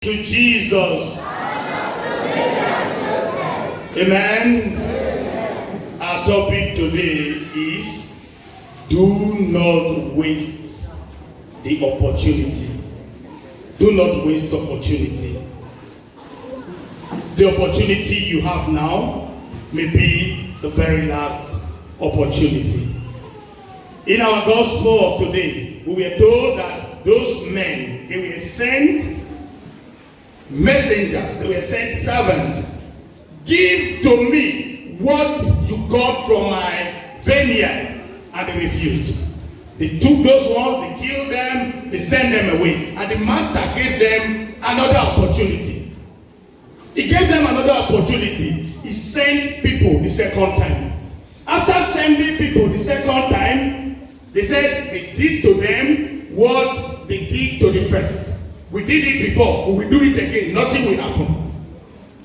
To Jesus. Amen. Our topic today is do not waste the opportunity. Do not waste opportunity. The opportunity you have now may be the very last opportunity. In our gospel of today, we were told that those men, they were sent messengers, they were sent servants. Give to me what you got from my vineyard. And they refused. They took those ones, they killed them, they sent them away. And the master gave them another opportunity. He gave them another opportunity. He sent people the second time. After sending people the second time, they said they did to them what they did to the first. We did it before, but we do it again, nothing will happen.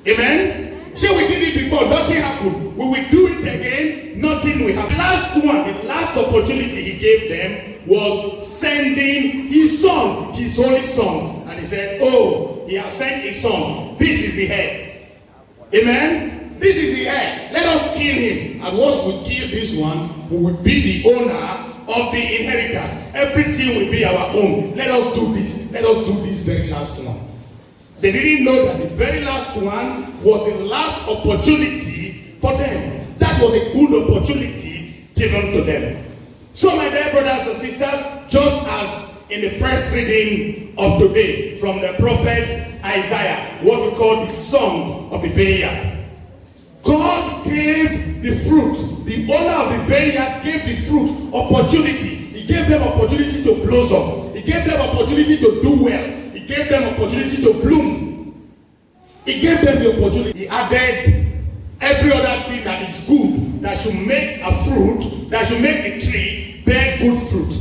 Amen? So we did it before, nothing happened. We will do it again, nothing will happen. The last one, the last opportunity he gave them was sending his son, his only son. And he said, oh, he has sent his son. This is the head. Amen? This is the head. Let us kill him. And once we kill this one, we will be the owner of the inheritance. Everything will be our own. Let us do this. Let us do this very last one. They didn't know that the very last one was the last opportunity for them. That was a good opportunity given to them. So my dear brothers and sisters, just as in the first reading of today from the prophet Isaiah, what we call the song of the vineyard, God gave the fruit. The owner of the vineyard gave the fruit opportunity. He gave them opportunity to blossom. He gave them opportunity to do well. He gave them opportunity to bloom. He gave them the opportunity. He added every other thing that is good, that should make a fruit, that should make the tree bear good fruit.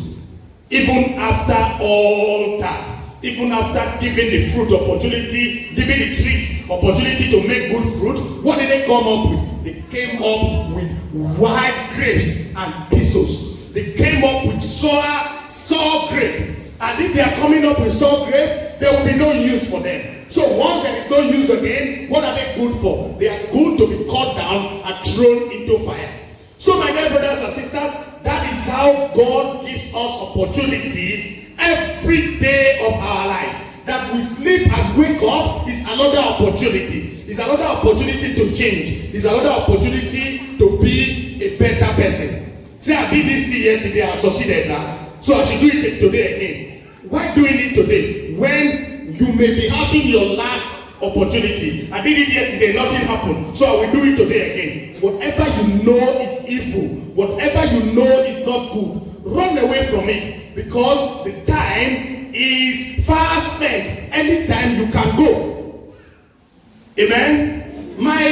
Even after all that, even after giving the fruit opportunity, giving the trees opportunity to make good fruit, what did they come up with? They came up with wild grapes and thistles. They came up with sour grape. And if they are coming up with sour grape, there will be no use for them. So once there is no use again, what are they good for? They are good to be cut down and thrown into fire. So my dear brothers and sisters, that is how God gives us opportunity every day of our life. That we sleep and wake up is another opportunity. It's another opportunity to change. It's another opportunity to be a better person. See, I did this thing yesterday, I succeeded now. So I should do it today again. Why doing it today? When you may be having your last opportunity. I did it yesterday, nothing happened. So I will do it today again. Whatever you know is evil, whatever you know is not good, run away from it. Because the time is far spent. Anytime you can go. Amen? My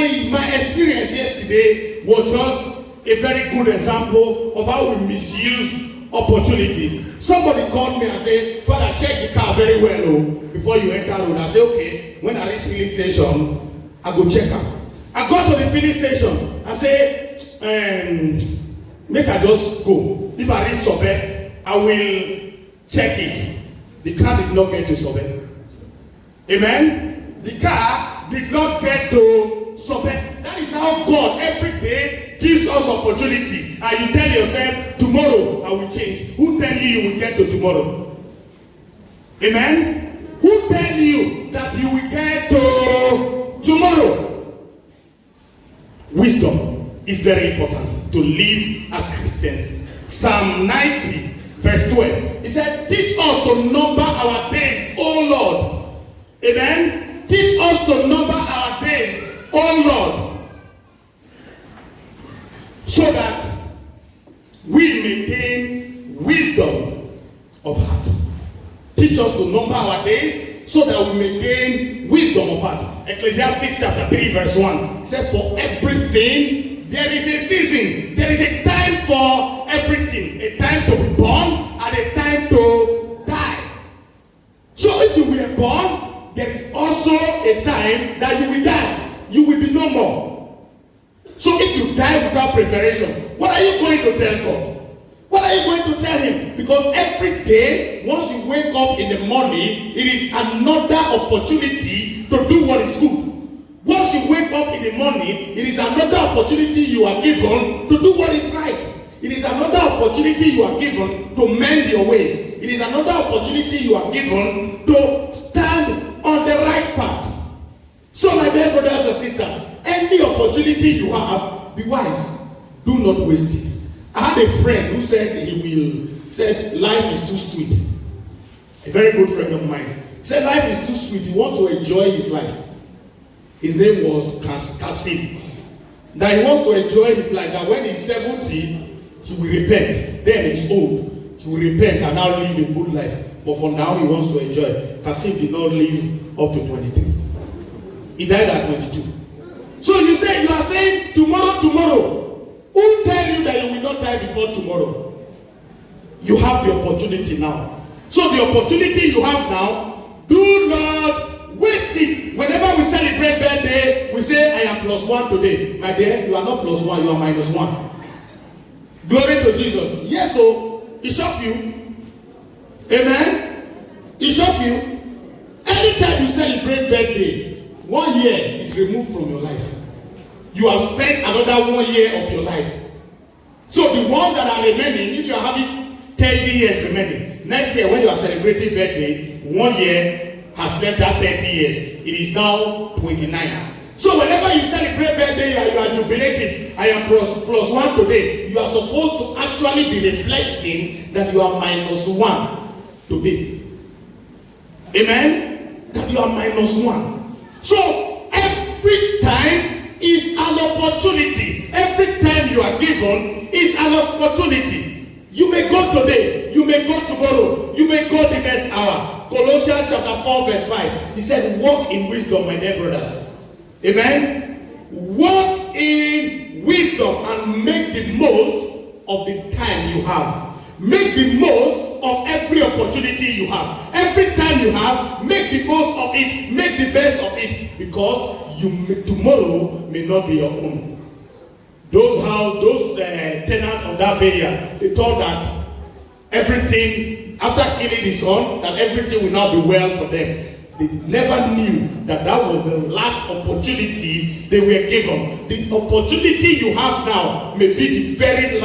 experience yesterday was just a very good example of how we misuse opportunities. Somebody called me and said, Father, check the car very well before you enter road. I said, okay. When I reach filling station, I go check her. I got to the filling station. I say, make I just go. If I reach Sobe, I will check it. The car did not get to Sobe. Amen? The car did not get to Sobe. That is how God every day gives us opportunity. And you tell yourself, tomorrow I will change. Who tell you will get to tomorrow? Amen? Who tell you that you will get to tomorrow? Wisdom is very important to live as Christians. Psalm 90 verse 12. He said, teach us to number our days, O Lord. Amen? Teach us to number our days, O Lord. So that we may gain wisdom of heart. Teach us to number our days so that we may gain wisdom of heart. Ecclesiastes chapter 3 verse 1. It says, for everything there is a season. There is a time for everything. A time to be born and a time to die. So if you were born, there is also a time that you will die. You will be no more. So if you die without preparation, what are you going to tell God? What are you going to tell him? Because every day, once you wake up in the morning, it is another opportunity to do what is good. Once you wake up in the morning, it is another opportunity you are given to do what is right. It is another opportunity you are given to mend your ways. It is another opportunity you are given to stand on the right path. So, my dear brothers and sisters, any opportunity you have, be wise. Do not waste it. I had a friend who said life is too sweet. A very good friend of mine. He said life is too sweet. He wants to enjoy his life. His name was Kasim. That he wants to enjoy his life. That when he's 70, he will repent. Then he's old. He will repent and now live a good life. But for now, he wants to enjoy. Kasim did not live up to 23. He died at 22. So you are saying tomorrow. Who tell you that you will not die before tomorrow? You have the opportunity now. So the opportunity you have now, do not waste it. Whenever we celebrate birthday, we say, I am +1 today. My dear, you are not +1, you are -1. Glory to Jesus. Yes, so it shocked you. Amen? It shocked you. Anytime you celebrate birthday, 1 year is removed from your life. You have spent another 1 year of your life. So the ones that are remaining, if you are having 30 years remaining, next year when you are celebrating birthday, 1 year has left that 30 years. It is now 29. So whenever you celebrate birthday, you are jubilating. I am +1 today. You are supposed to actually be reflecting that you are -1 today. Amen? That you are -1. So every time is an opportunity. Every time you are given is an opportunity. You may go today, you may go tomorrow, you may go the next hour. Colossians chapter 4 verse 5. He said, walk in wisdom, my dear brothers. Amen? Walk in wisdom and make the most of the time you have. Make the most of every opportunity you have. Every time you have, make the most of it. Make the best of it. Because tomorrow may not be your own. Those tenants of that area, they thought that everything, after killing the son, that everything will now be well for them. They never knew that that was the last opportunity they were given. The opportunity you have now may be the very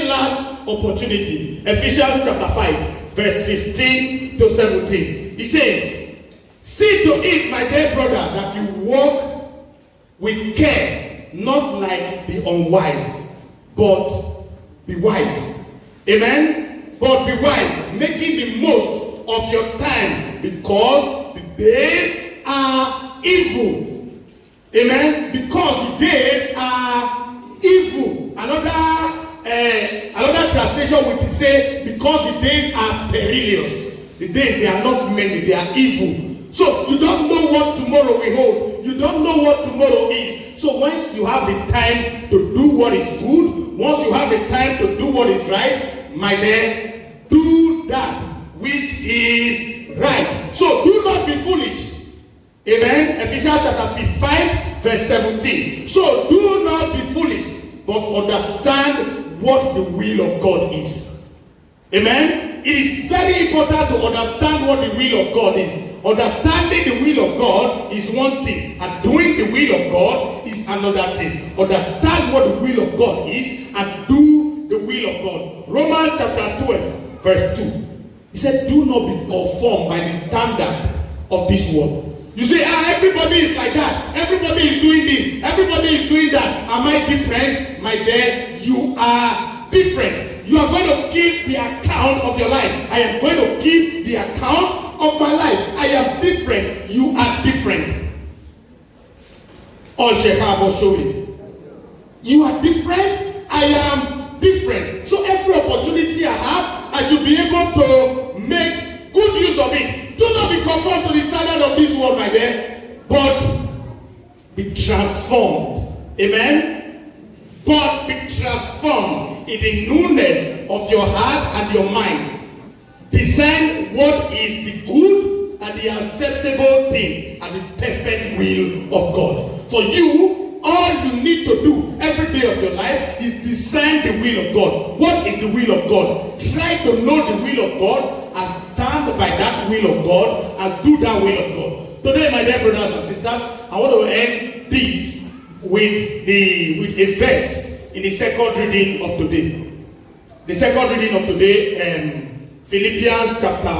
last opportunity. Ephesians chapter 5, verse 15 to 17. It says, see to it, my dear brothers, that you walk with care, not like the unwise, but be wise. Amen? But be wise, making the most of your time, because the days are evil. Amen? Because the days are evil. Another translation would say, because the days are perilous. The days, they are not many, they are evil. So you don't know what tomorrow will hold. You don't know what tomorrow is. So once you have the time to do what is good, once you have the time to do what is right, my dear, do that which is right. So do not be foolish. Amen. Ephesians chapter 5 verse 17. So do not be foolish, but understand what the will of God is. Amen. It is very important to understand what the will of God is. Understanding the will of God is one thing, and doing the will of God is another thing. Understand what the will of God is and do the will of God. Romans chapter 12 verse 2. He said, do not be conformed by the standard of this world. You say, everybody is like that. Everybody is doing this. Everybody is doing that. Am I different? My dear, you are different. You are going to give the account of your life. I am going to give the account of my life. I am different. You are different. You are different. I am different. So every opportunity I have, I should be able to make good use of it. Do not be conformed to the standard of this world, my dear, but be transformed. Amen? But be transformed in the newness of your heart and your mind. Discern what is the good and the acceptable thing and the perfect will of God. For you, all all you need to do every day of your life is discern the will of God. What is the will of God? Try to know the will of God and stand by that will of God and do that will of God. Today, my dear brothers and sisters, I want to end this with a verse in the second reading of today. The second reading of today, Philippians chapter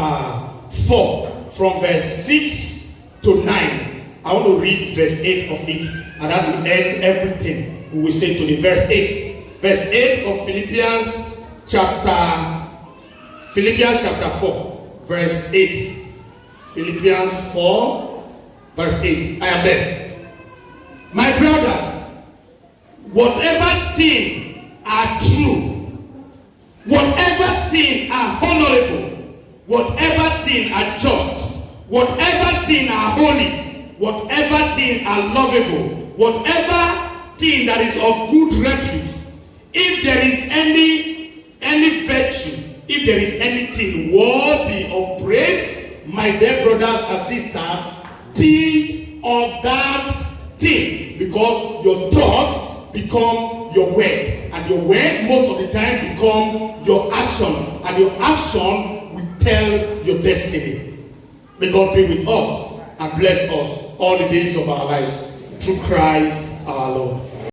4, from verse 6 to 9. I want to read verse 8 of it, and that will end everything we will say to the verse 8. Verse 8 of Philippians chapter 4, verse 8. Philippians 4, verse 8. I am there. My brothers, whatever things are true, whatever things are honorable, whatever things are just, whatever things are holy, whatever things are lovable, whatever thing that is of good repute, if there is any virtue, if there is anything worthy of praise, my dear brothers and sisters, think of that thing, because your thoughts become your word, and your word most of the time become your action, and your action will tell your destiny. May God be with us and bless us all the days of our lives through Christ our Lord.